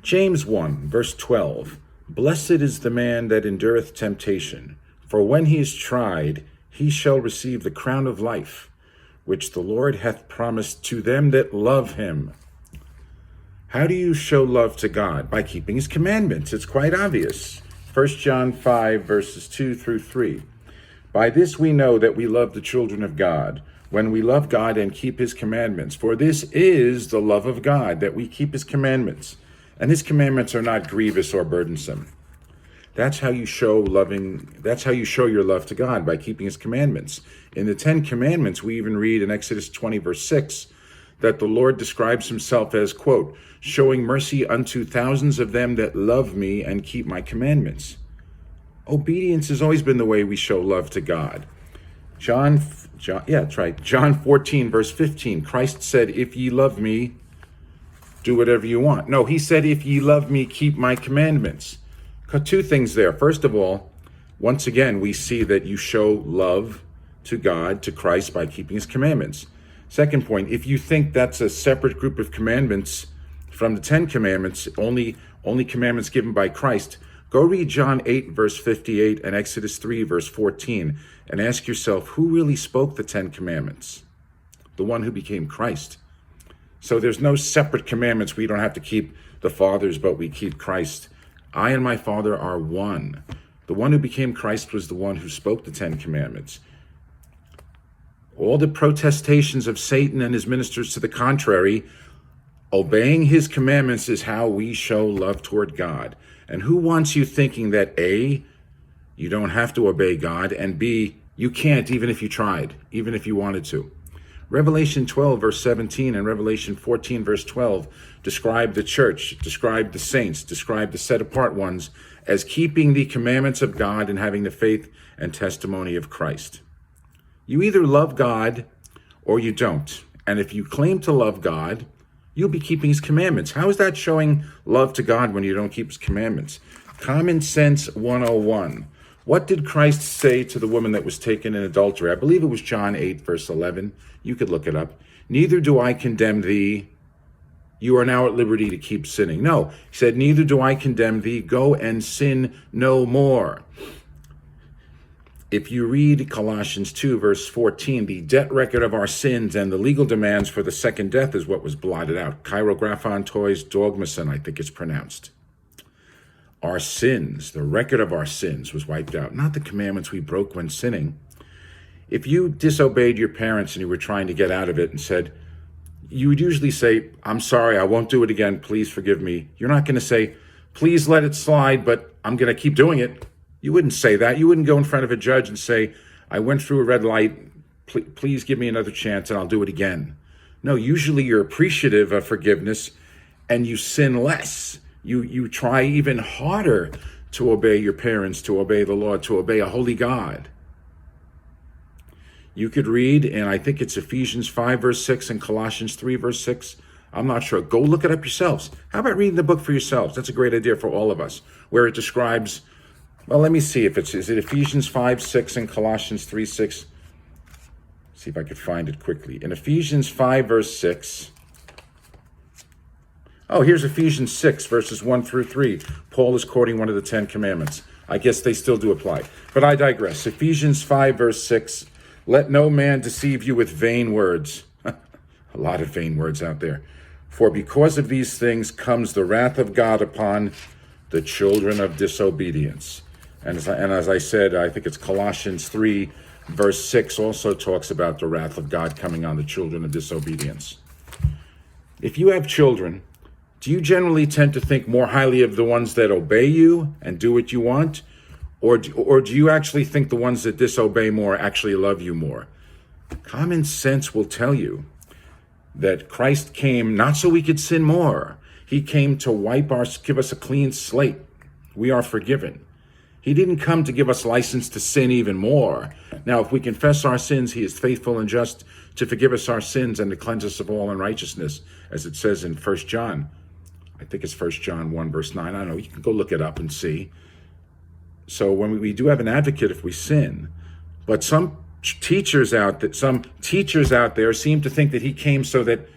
James 1, verse 12. Blessed is the man that endureth temptation, for when he is tried, he shall receive the crown of life, which the Lord hath promised to them that love him. How do you show love to God? By keeping his commandments. It's quite obvious. 1 John 5, verses 2 through 3. By this we know that we love the children of God, when we love God and keep his commandments. For this is the love of God, that we keep his commandments. And his commandments are not grievous or burdensome. That's how you show your love to God, by keeping his commandments. In the 10 Commandments, we even read in Exodus 20, verse 6, that the Lord describes himself as, quote, showing mercy unto thousands of them that love me and keep my commandments. Obedience has always been the way we show love to God. John 14, verse 15, Christ said, if ye love me, do whatever you want. No, he said, if ye love me, keep my commandments. Two things there. First of all, once again, we see that you show love to God, to Christ, by keeping his commandments. Second point, if you think that's a separate group of commandments from the 10 Commandments, only commandments given by Christ, go read John 8, verse 58 and Exodus 3, verse 14, and ask yourself, who really spoke the 10 Commandments? The one who became Christ. So there's no separate commandments. We don't have to keep the Father's, but we keep Christ. I and my Father are one. The one who became Christ was the one who spoke the 10 Commandments. All the protestations of Satan and his ministers to the contrary, obeying his commandments is how we show love toward God. And who wants you thinking that A, you don't have to obey God, and B, you can't even if you tried, even if you wanted to? Revelation 12, verse 17, and Revelation 14, verse 12 describe the church, describe the saints, describe the set-apart ones as keeping the commandments of God and having the faith and testimony of Christ. You either love God or you don't. And if you claim to love God, you'll be keeping his commandments. How is that showing love to God when you don't keep his commandments? Common Sense 101. What did Christ say to the woman that was taken in adultery? I believe it was John 8, verse 11. You could look it up. Neither do I condemn thee. You are now at liberty to keep sinning. No, he said, neither do I condemn thee. Go and sin no more. If you read Colossians 2, verse 14, the debt record of our sins and the legal demands for the second death is what was blotted out. Kairographon tois dogmason, I think it's pronounced. Our sins, the record of our sins was wiped out, not the commandments we broke when sinning. If you disobeyed your parents and you were trying to get out of it and said, you would usually say, I'm sorry, I won't do it again, please forgive me. You're not going to say, please let it slide, but I'm going to keep doing it. You wouldn't say that. You wouldn't go in front of a judge and say, I went through a red light, please give me another chance and I'll do it again. No, usually you're appreciative of forgiveness and you sin less. You try even harder to obey your parents, to obey the Lord, to obey a holy God. You could read, and I think it's Ephesians 5, verse 6 and Colossians 3, verse 6. I'm not sure. Go look it up yourselves. How about reading the book for yourselves? That's a great idea for all of us, where it describes, well, let me see if is it Ephesians 5, 6 and Colossians 3, 6? See if I could find it quickly. In Ephesians 5, verse 6, oh, here's Ephesians 6, verses 1 through 3. Paul is quoting one of the 10 Commandments. I guess they still do apply. But I digress. Ephesians 5, verse 6. Let no man deceive you with vain words. A lot of vain words out there. For because of these things comes the wrath of God upon the children of disobedience. And as I said, I think it's Colossians 3, verse 6 also talks about the wrath of God coming on the children of disobedience. If you have children, do you generally tend to think more highly of the ones that obey you and do what you want? Or do you actually think the ones that disobey more actually love you more? Common sense will tell you that Christ came not so we could sin more. He came to give us a clean slate. We are forgiven. He didn't come to give us license to sin even more. Now, if we confess our sins, he is faithful and just to forgive us our sins and to cleanse us of all unrighteousness, as it says in 1 John. I think it's 1 John 1, verse 9. I don't know. You can go look it up and see. So when we do have an advocate if we sin, but some teachers out there seem to think that he came so that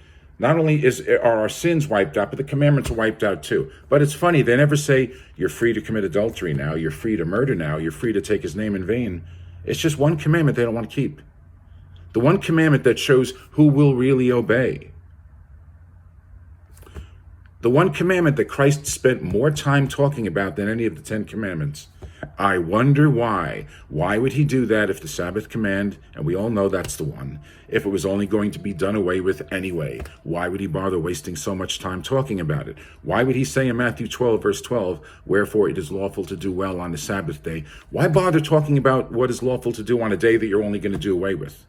Not only are our sins wiped out, but the commandments are wiped out too. But it's funny, they never say, you're free to commit adultery now, you're free to murder now, you're free to take his name in vain. It's just one commandment they don't want to keep. The one commandment that shows who will really obey. The one commandment that Christ spent more time talking about than any of the 10 commandments. I wonder why. Why would he do that if the Sabbath command, and we all know that's the one, if it was only going to be done away with anyway? Why would he bother wasting so much time talking about it? Why would he say in Matthew 12, verse 12, wherefore it is lawful to do well on the Sabbath day? Why bother talking about what is lawful to do on a day that you're only going to do away with?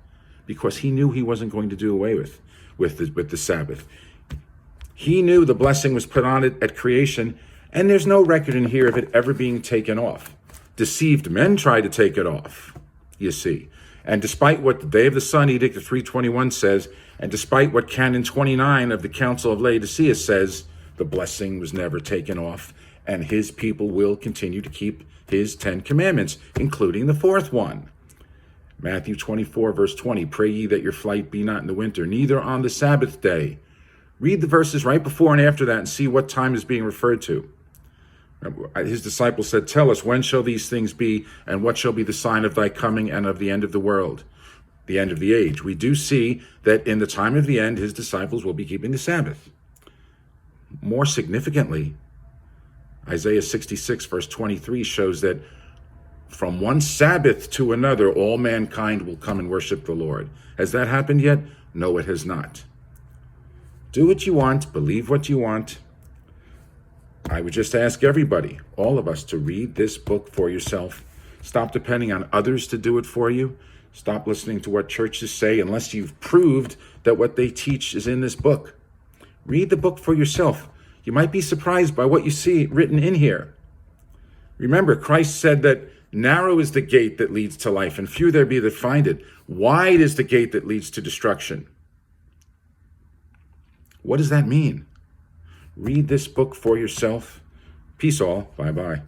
Because he knew he wasn't going to do away with the Sabbath. He knew the blessing was put on it at creation, and there's no record in here of it ever being taken off. Deceived men tried to take it off, you see. And despite what the Day of the Sun Edict of 321 says, and despite what Canon 29 of the Council of Laodicea says, the blessing was never taken off, and his people will continue to keep his 10 commandments, including the fourth one. Matthew 24, verse 20, pray ye that your flight be not in the winter, neither on the Sabbath day. Read the verses right before and after that and see what time is being referred to. His disciples said, tell us, when shall these things be, and what shall be the sign of thy coming and of the end of the world, the end of the age? We do see that in the time of the end, his disciples will be keeping the Sabbath. More significantly, Isaiah 66, verse 23 shows that from one Sabbath to another, all mankind will come and worship the Lord. Has that happened yet? No, it has not. Do what you want, believe what you want. I would just ask everybody, all of us, to read this book for yourself. Stop depending on others to do it for you. Stop listening to what churches say unless you've proved that what they teach is in this book. Read the book for yourself. You might be surprised by what you see written in here. Remember, Christ said that narrow is the gate that leads to life, and few there be that find it. Wide is the gate that leads to destruction. What does that mean? Read this book for yourself. Peace all. Bye-bye.